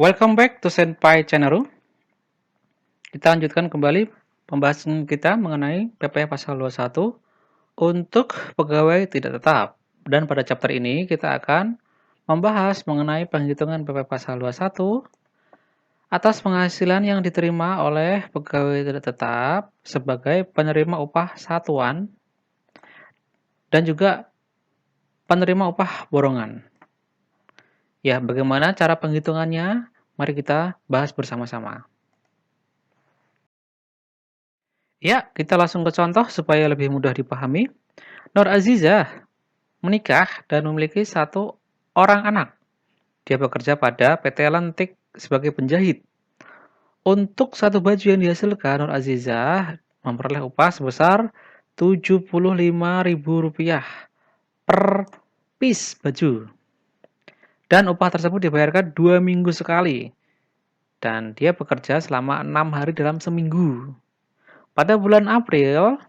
Welcome back to Senpai Channel. Kita lanjutkan kembali pembahasan kita mengenai PP pasal 21 untuk pegawai tidak tetap. Dan pada chapter ini kita akan membahas mengenai penghitungan PP pasal 21 atas penghasilan yang diterima oleh pegawai tidak tetap sebagai penerima upah satuan dan juga penerima upah borongan. Ya, bagaimana cara penghitungannya? Mari kita bahas bersama-sama. Ya, kita langsung ke contoh supaya lebih mudah dipahami. Nur Azizah menikah dan memiliki satu orang anak. Dia bekerja pada PT Lentik sebagai penjahit. Untuk satu baju yang dihasilkan, Nur Azizah memperoleh upah sebesar Rp75.000 per piece baju. Dan upah tersebut dibayarkan 2 minggu sekali. Dan dia bekerja selama 6 hari dalam seminggu. Pada bulan April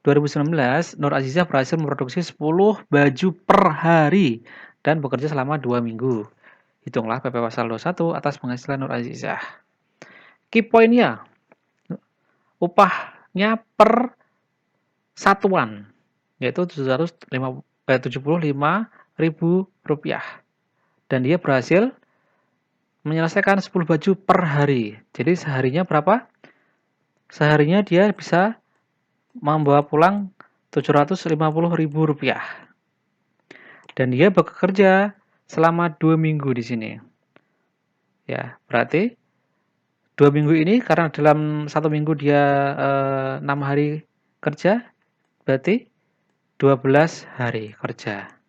2019, Nur Azizah berhasil memproduksi 10 baju per hari dan bekerja selama 2 minggu. Hitunglah PP pasal 21 atas penghasilan Nur Azizah. Key point-nya, upahnya per satuan, yaitu Rp75.000. Dan dia berhasil menyelesaikan 10 baju per hari. Jadi seharinya berapa? Seharinya dia bisa membawa pulang Rp750.000. Dan dia bekerja selama 2 minggu di sini. Ya, berarti 2 minggu ini karena dalam 1 minggu dia 6 hari kerja, berarti 12 hari kerja.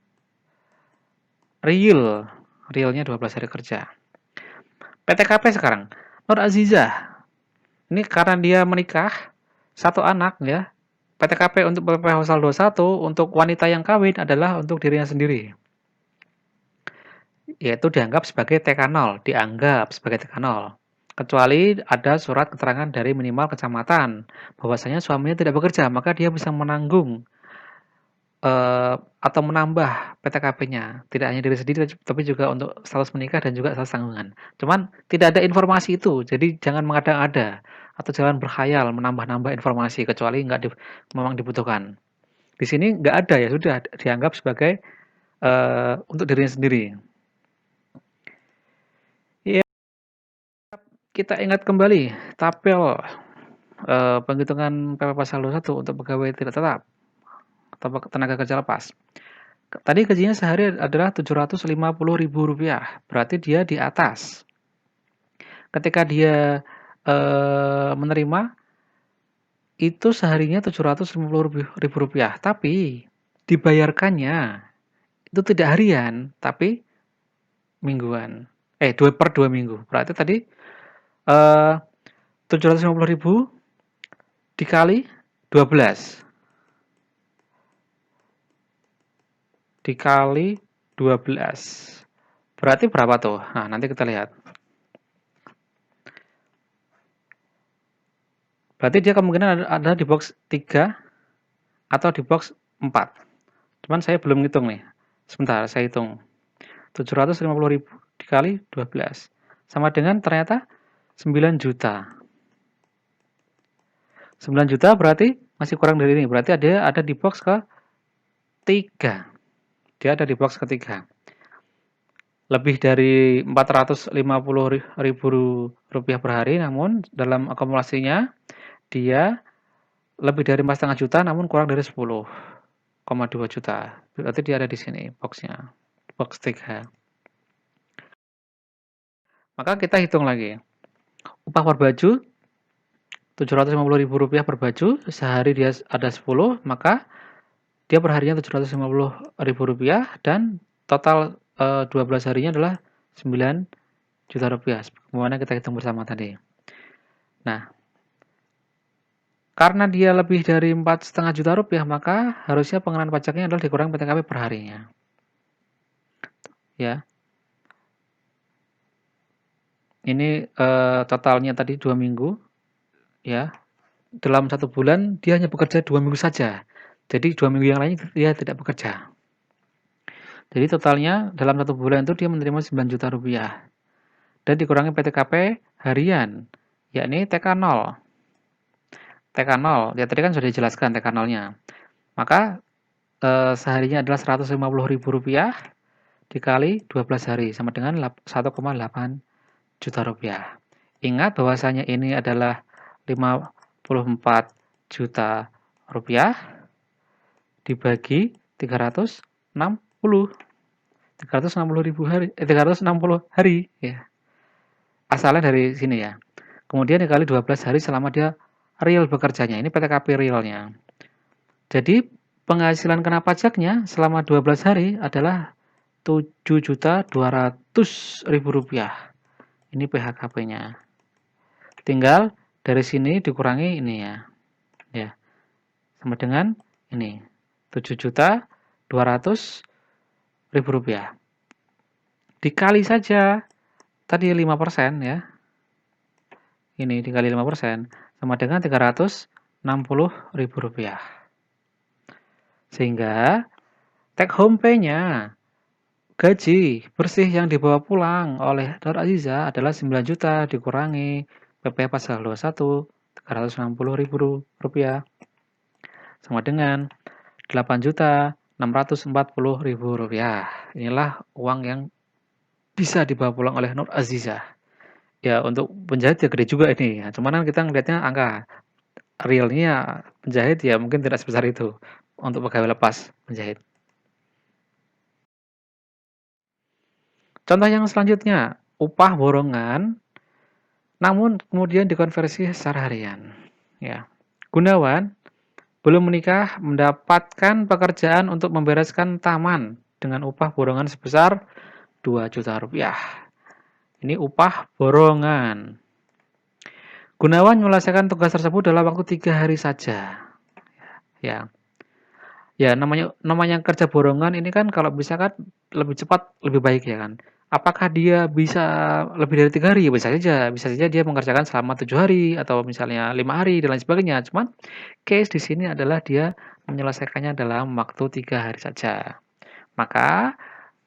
Realnya 12 hari kerja. PTKP sekarang. Nur Azizah. Ini karena dia menikah, satu anak ya. PTKP untuk PP pasal 21 untuk wanita yang kawin adalah untuk dirinya sendiri. Yaitu dianggap sebagai TK0, kecuali ada surat keterangan dari minimal kecamatan bahwasanya suaminya tidak bekerja, maka dia bisa menanggung atau menambah PTKP-nya, tidak hanya diri sendiri tapi juga untuk status menikah dan juga status tanggungan. Cuman tidak ada informasi itu, jadi jangan mengada-ada atau jangan berkhayal menambah-nambah informasi kecuali memang dibutuhkan. Di sini nggak ada, ya sudah dianggap sebagai untuk dirinya sendiri. Ya, kita ingat kembali tabel penghitungan PP pasal 21 untuk pegawai tidak tetap atau tenaga kerja lepas. Tadi gajinya sehari adalah Rp750.000, berarti dia di atas. Ketika dia menerima itu seharinya Rp750.000, tapi dibayarkannya itu tidak harian, tapi mingguan. 2 minggu. Berarti tadi 750.000 dikali 12. Dikali 12. Berarti berapa tuh? Nah, nanti kita lihat. Berarti dia kemungkinan ada di box 3 atau di box 4. Cuman saya belum ngitung nih. Sebentar, saya hitung. 750.000 dikali 12. Sama dengan ternyata 9 juta. 9 juta berarti masih kurang dari ini. Berarti ada di box ke-3. Dia ada di box ketiga. Lebih dari Rp450.000 per hari, namun dalam akumulasinya dia lebih dari 4,5 juta, namun kurang dari 10,2 juta. Berarti dia ada di sini boxnya, box 3. Maka kita hitung lagi. Upah per baju Rp750.000 per baju, sehari dia ada 10, maka dia perharinya Rp750.000 dan total 12 harinya adalah Rp9 juta. Bagaimana kita hitung bersama tadi. Nah, karena dia lebih dari Rp4,5 juta, maka harusnya pengenaan pajaknya adalah dikurangi PTKP per harinya. Ya. Ini totalnya tadi 2 minggu. Ya. Dalam 1 bulan dia hanya bekerja 2 minggu saja. Jadi 2 minggu yang lain dia tidak bekerja. Jadi totalnya dalam 1 bulan itu dia menerima Rp9 juta. dan dikurangi PTKP harian, yakni TK0. TK0, ya tadi kan sudah dijelaskan TK0-nya. Maka seharinya adalah Rp150.000 dikali 12 hari sama dengan 1,8 juta rupiah. Ingat bahwasanya ini adalah 54 juta rupiah dibagi 360 360 hari ya. Asalnya dari sini ya. Kemudian dikali 12 hari selama dia real bekerjanya. Ini PTKP realnya. Jadi penghasilan kena pajaknya selama 12 hari adalah Rp7.200.000. Ini PHKP-nya. Tinggal dari sini dikurangi ini ya. Ya. Sama dengan ini. Rp7.200.000. Dikali saja tadi 5% ya. Ini dikali 5% sama dengan Rp360.000. Sehingga take home pay-nya gaji bersih yang dibawa pulang oleh Nur Aziza adalah 9 juta dikurangi PPh pasal 21 Rp360.000 sama dengan Rp8.640.000. Inilah uang yang bisa dibawa pulang oleh Nur Aziza. Ya untuk penjahit ya gede juga ini. Ya, cuman kan kita ngelihatnya angka realnya penjahit ya mungkin tidak sebesar itu untuk pegawai lepas penjahit. Contoh yang selanjutnya, upah borongan namun kemudian dikonversi secara harian. Ya. Gunawan belum menikah mendapatkan pekerjaan untuk membereskan taman dengan upah borongan sebesar 2 juta rupiah. Ini upah borongan. Gunawan menyelesaikan tugas tersebut dalam waktu 3 hari saja. Ya. Ya, namanya kerja borongan ini kan kalau bisa kan lebih cepat lebih baik ya kan. Apakah dia bisa lebih dari 3 hari? Bisa saja dia mengerjakan selama 7 hari atau misalnya 5 hari dan lain sebagainya. Cuman case di sini adalah dia menyelesaikannya dalam waktu 3 hari saja. Maka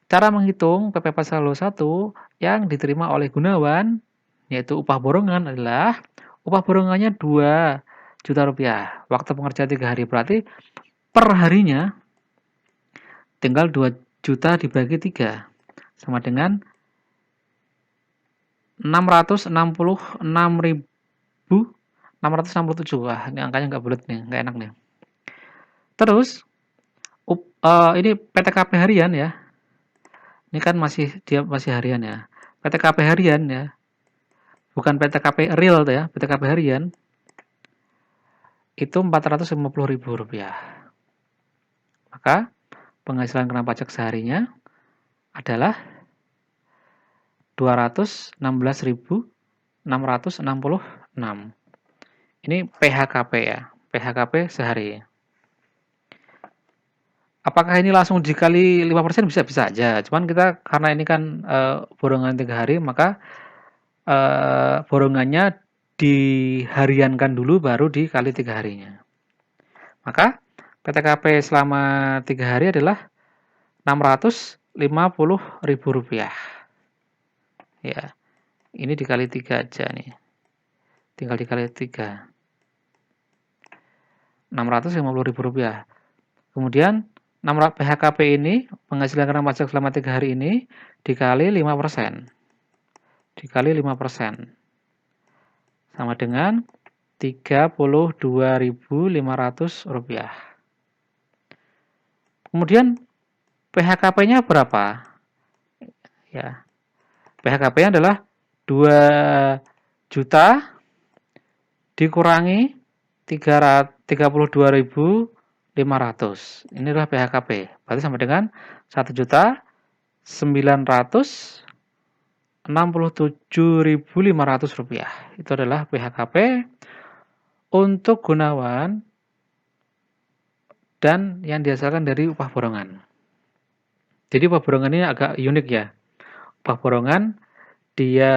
cara menghitung PP Pasal 21 yang diterima oleh Gunawan yaitu upah borongan adalah upah borongannya 2 juta rupiah. Waktu pengerjaan 3 hari berarti per harinya tinggal 2 juta dibagi 3 sama dengan 666.667. Wah, ini angkanya nggak bulat nih, nggak enak nih. Terus ini PTKP harian ya. Ini kan dia masih harian ya. PTKP harian ya. Bukan PTKP real ya, PTKP harian itu Rp450.000. Maka penghasilan kena pajak seharinya adalah Rp216.666. Ini PHKP ya, PHKP sehari. Apakah ini langsung dikali 5%? Bisa aja. Cuman kita karena ini kan borongan 3 hari, maka borongannya dihariankan dulu baru dikali 3 harinya. Maka PTKP selama 3 hari adalah Rp650.000. Ya. Ini dikali 3 aja nih. Tinggal dikali 3. Rp650.000. Kemudian PHKP ini penghasilan kena pajak selama 3 hari ini dikali 5%. Dikali 5%. Sama dengan Rp32.500. Kemudian PHKP-nya berapa? Ya. PHKP-nya adalah 2 juta dikurangi 32.500. Ini adalah PHKP. Berarti sama dengan 1.967.500 rupiah. Itu adalah PHKP untuk Gunawan dan yang dihasilkan dari upah borongan. Jadi upah borongan ini agak unik ya. Upah borongan dia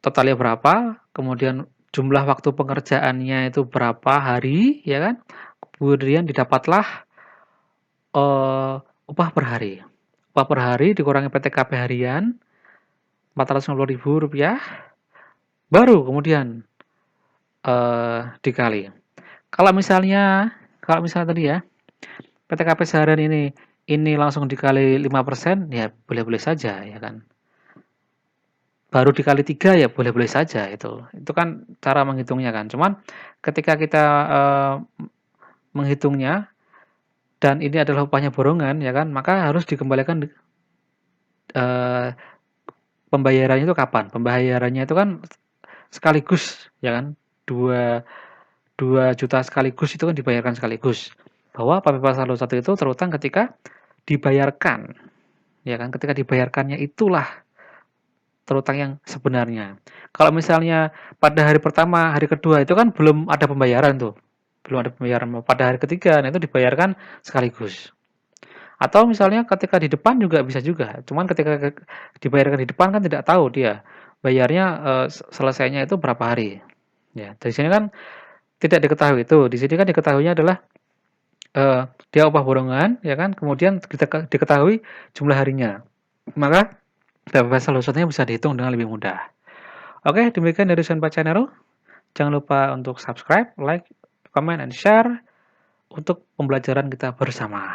totalnya berapa, kemudian jumlah waktu pengerjaannya itu berapa hari, ya kan? Kemudian didapatlah upah per hari. Upah per hari dikurangi PTKP harian, Rp450.000 baru kemudian dikali. Kalau misalnya tadi ya, PTKP seharian ini langsung dikali 5%, ya boleh-boleh saja ya kan. Baru dikali 3 ya boleh-boleh saja itu. Itu kan cara menghitungnya kan. Cuman ketika kita menghitungnya dan ini adalah upahnya borongan ya kan, maka harus dikembalikan eee, pembayarannya itu kapan? Pembayarannya itu kan sekaligus ya kan. 2 juta sekaligus itu kan dibayarkan sekaligus. Bahwa PP Pasar 21 itu terutang ketika dibayarkan, ya kan? Ketika dibayarkannya itulah terutang yang sebenarnya. Kalau misalnya pada hari pertama, hari kedua itu kan belum ada pembayaran tuh, belum ada pembayaran. Pada hari ketiga, nah itu dibayarkan sekaligus. Atau misalnya ketika di depan juga bisa juga, cuman ketika dibayarkan di depan kan tidak tahu dia bayarnya selesainya itu berapa hari. Ya, dari sini kan tidak diketahui itu. Di sini kan diketahuinya adalah dia upah borongan, ya kan, kemudian diketahui jumlah harinya. Maka bahasa lusutannya bisa dihitung dengan lebih mudah. Oke, demikian dari Senpai Channel. Jangan lupa untuk subscribe, like, comment, and share untuk pembelajaran kita bersama.